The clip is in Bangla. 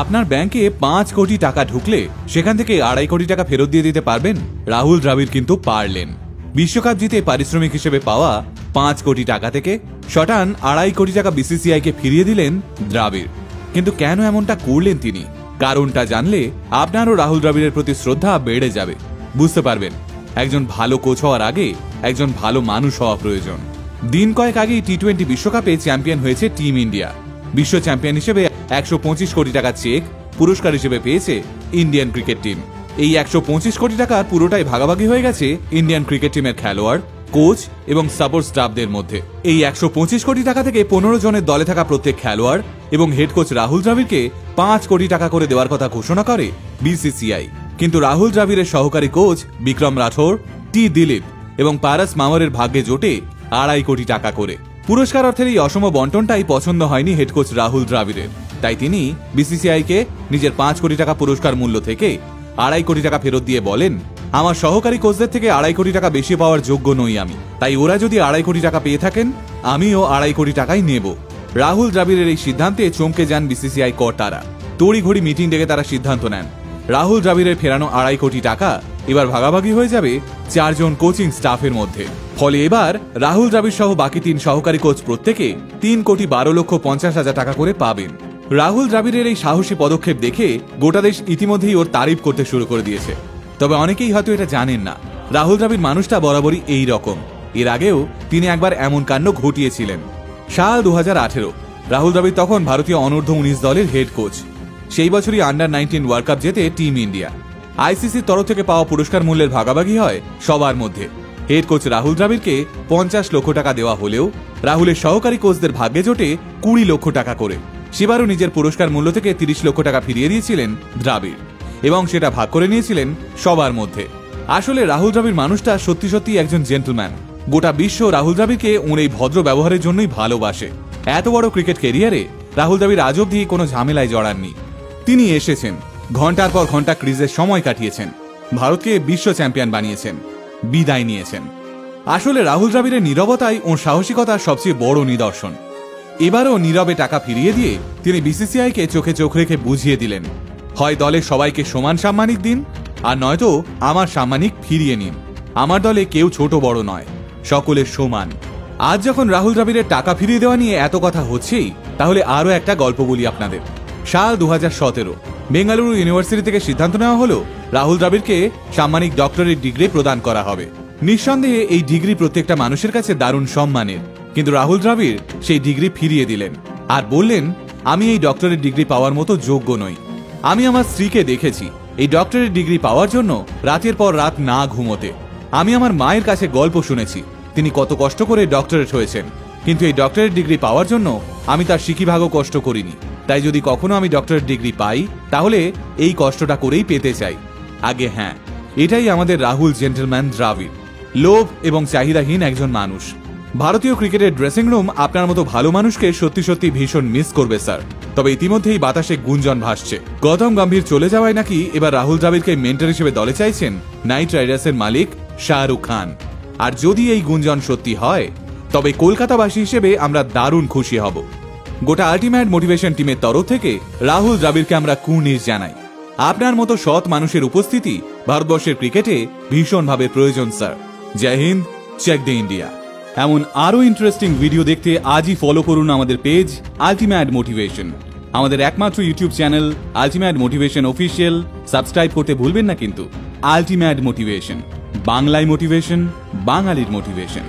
আপনার ব্যাংকে 5 কোটি টাকা ঢুকলে সেখান থেকে 2.5 কোটি টাকা ফেরত দিয়ে দিতে পারবেন? রাহুল দ্রাবিড় কিন্তু পারলেন। বিশ্বকাপ জিতে পারিশ্রমিক হিসেবে পাওয়া 5 কোটি টাকা থেকে শটান 2.5 কোটি টাকা বিসিসিআই কে ফিরিয়ে দিলেন দ্রাবিড়। কিন্তু কেন এমনটা করলেন তিনি? কারণটা জানলে আপনারও রাহুল দ্রাবিড়ের প্রতি শ্রদ্ধা বেড়ে যাবে। বুঝতে পারবেন একজন ভালো কোচ হওয়ার আগে একজন ভালো মানুষ হওয়া প্রয়োজন। দিন কয়েক আগেই টি20 বিশ্বকাপে চ্যাম্পিয়ন হয়েছে টিম ইন্ডিয়া। বিশ্ব চ্যাম্পিয়ন হিসেবে 125 কোটি টাকা চেক পুরস্কার হিসেবে পেয়েছে ইন্ডিয়ান ক্রিকেট টিম। এই 125 কোটি টাকার পুরোটাই ভাগাভাগি হয়ে গেছে ইন্ডিয়ান ক্রিকেট টিমের খেলোয়াড়, কোচ এবং সাপোর্ট স্টাফদের মধ্যে। এই 125 কোটি টাকা থেকে 15 জনের দলে থাকা প্রত্যেক খেলোয়াড় এবং হেড কোচ রাহুল দ্রাবিড়কে 5 কোটি টাকা করে দেওয়ার কথা ঘোষণা করে বিসিসিআই। কিন্তু রাহুল দ্রাবিড়ের সহকারী কোচ বিক্রম রাঠোর, টি দিলীপ এবং পারাস মাওয়ারের ভাগ্যে জোটে 2.5 কোটি টাকা করে। পুরস্কার অর্থের এই অসম বন্টনটাই পছন্দ হয়নি হেড কোচ রাহুল দ্রাবিড়ের। তাই তিনি বিসিসিআইকে নিজের 5 কোটি টাকা পুরস্কার মূল্য থেকে 2.5 কোটি টাকা ফেরত দিয়ে বলেন, আমার সহকারী কোচদের থেকে 2.5 কোটি টাকা বেশি পাওয়ার যোগ্য নই আমি, তাই ওরা যদি 2.5 কোটি টাকা পেয়ে থাকেন আমিও 2.5 কোটি টাকাই নেব। রাহুল দ্রাবিড়ের এই সিদ্ধান্তে চমকে যান বিসিসিআই কর্তারা। তড়িঘড়ি মিটিং ডেকে তারা সিদ্ধান্ত নেন রাহুল দ্রাবিড়ের ফেরানো 2.5 কোটি টাকা এবার ভাগাভাগি হয়ে যাবে 4 জন কোচিং স্টাফের মধ্যে। ফলে এবার রাহুল দ্রাবিড় সহ বাকি 3 সহকারী কোচ প্রত্যেকে 3,12,50,000 টাকা করে পাবেন। রাহুল দ্রাবিড়ের এই সাহসী পদক্ষেপ দেখে গোটা দেশ ইতিমধ্যেই ওর তারিফ করতে শুরু করে দিয়েছে। তবে অনেকেই হয়তো এটা জানেন না, রাহুল দ্রাবিড় মানুষটা বরাবরই এই রকম। এর আগেও তিনি একবার এমন কাণ্ড ঘটিয়েছিলেন। সাল 2018 রাহুল দ্রাবিড় তখন ভারতীয় অনূর্ধ্ব 19 দলের হেড কোচ। সেই বছরই আন্ডার-19 ওয়ার্ল্ড কাপ জেতে টিম ইন্ডিয়া। আইসিসির তরফ থেকে পাওয়া পুরস্কার মূল্যের ভাগাভাগি হয় সবার মধ্যে। হেড কোচ রাহুল দ্রাবিড়কে 50 লক্ষ টাকা দেওয়া হলেও রাহুলের সহকারী কোচদের ভাগ্যে জোটে 20 লক্ষ টাকা করে। সেবারও নিজের পুরস্কার মূল্য থেকে 30 লক্ষ টাকা ফিরিয়ে দিয়েছিলেন দ্রাবিড় এবং সেটা ভাগ করে নিয়েছিলেন সবার মধ্যে। আসলে রাহুল দ্রাবিড় মানুষটা সত্যি সত্যি একজন জেন্টলম্যান। গোটা বিশ্ব রাহুল দ্রাবিড়কে ওর এই ভদ্র ব্যবহারের জন্যই ভালোবাসে। এত বড় ক্রিকেট ক্যারিয়ারে রাহুল দ্রাবিড় আজ অবধি কোনো ঝামেলায় জড়াননি। তিনি এসেছেন, ঘন্টার পর ঘন্টা ক্রিজে সময় কাটিয়েছেন, ভারতকে বিশ্ব চ্যাম্পিয়ন বানিয়েছেন, বিদায় নিয়েছেন। আসলে রাহুল দ্রাবিড়ের নীরবতাই ওর সাহসিকতার সবচেয়ে বড় নিদর্শন। এবারও নীরবে টাকা ফিরিয়ে দিয়ে তিনি বিসিসিআইকে চোখে চোখ রেখে বুঝিয়ে দিলেন, হয় দলের সবাইকে সমান সাম্মানিক দিন, আর নয়তো আমার সাম্মানিক ফিরিয়ে নিন। আমার দলে কেউ ছোট বড় নয়, সকলের সমান। আজ যখন রাহুল দ্রাবিড়ের টাকা ফিরিয়ে দেওয়া নিয়ে এত কথা হচ্ছেই, তাহলে আরও একটা গল্প বলি আপনাদের। সাল 2017 বেঙ্গালুরু ইউনিভার্সিটি থেকে সিদ্ধান্ত নেওয়া হলো রাহুল দ্রাবিড়কে সাম্মানিক ডক্টরেট ডিগ্রি প্রদান করা হবে। নিঃসন্দেহে এই ডিগ্রি প্রত্যেকটা মানুষের কাছে দারুণ সম্মানের। কিন্তু রাহুল দ্রাবিড় সেই ডিগ্রি ফিরিয়ে দিলেন আর বললেন, আমি এই ডক্টরেট ডিগ্রি পাওয়ার মতো যোগ্য নই। আমি আমার স্ত্রীকে দেখেছি এই ডক্টরেট ডিগ্রি পাওয়ার জন্য রাতের পর রাত না ঘুমোতে। আমি আমার মায়ের কাছে গল্প শুনেছি তিনি কত কষ্ট করে ডক্টরেট হয়েছেন, কিন্তু এই ডক্টরেট ডিগ্রি পাওয়ার জন্য আমি তার সিকিভাগও কষ্ট করিনি। তাই যদি কখনো আমি ডক্টরেট ডিগ্রি পাই তাহলে এই কষ্টটা করেই পেতে চাই। আগে হ্যাঁ, এটাই আমাদের রাহুল জেন্টলম্যান দ্রাবিড়। লোভ এবং চাহিদাহীন একজন মানুষ। ভারতীয় ক্রিকেটের ড্রেসিং রুম আপনার মতো ভালো মানুষকে সত্যি সত্যি ভীষণ মিস করবে স্যার। তবে ইতিমধ্যেই বাতাসে গুঞ্জন ভাসছে, গৌতম গম্ভীর চলে যাওয়ায় নাকি এবার রাহুল দ্রাবিড়কে মেন্টর হিসেবে দলে চাইছেন নাইট রাইডার্সের মালিক শাহরুখ খান। আর যদি এই গুঞ্জন সত্যি হয় তবে কলকাতাবাসী হিসেবে আমরা দারুণ খুশি হব। গোটা আল্টিমেট মোটিভেশন টিমের তরফ থেকে রাহুল দ্রাবিড়কে আমরা কুর্নিশ জানাই। আপনার মতো সৎ মানুষের উপস্থিতি ভারতবর্ষের ক্রিকেটে ভীষণভাবে প্রয়োজন sir. Jai Hind, check the India. এমন আরও ইন্টারেস্টিং ভিডিও দেখতে আজই ফলো করুন আমাদের পেজ আল্টিমেট মোটিভেশন। আমাদের একমাত্র YouTube channel ultimate motivation official subscribe করতে ভুলবেন না কিন্তু। আল্টিমেট মোটিভেশন, বাংলায় মোটিভেশন, বাঙালির মোটিভেশন।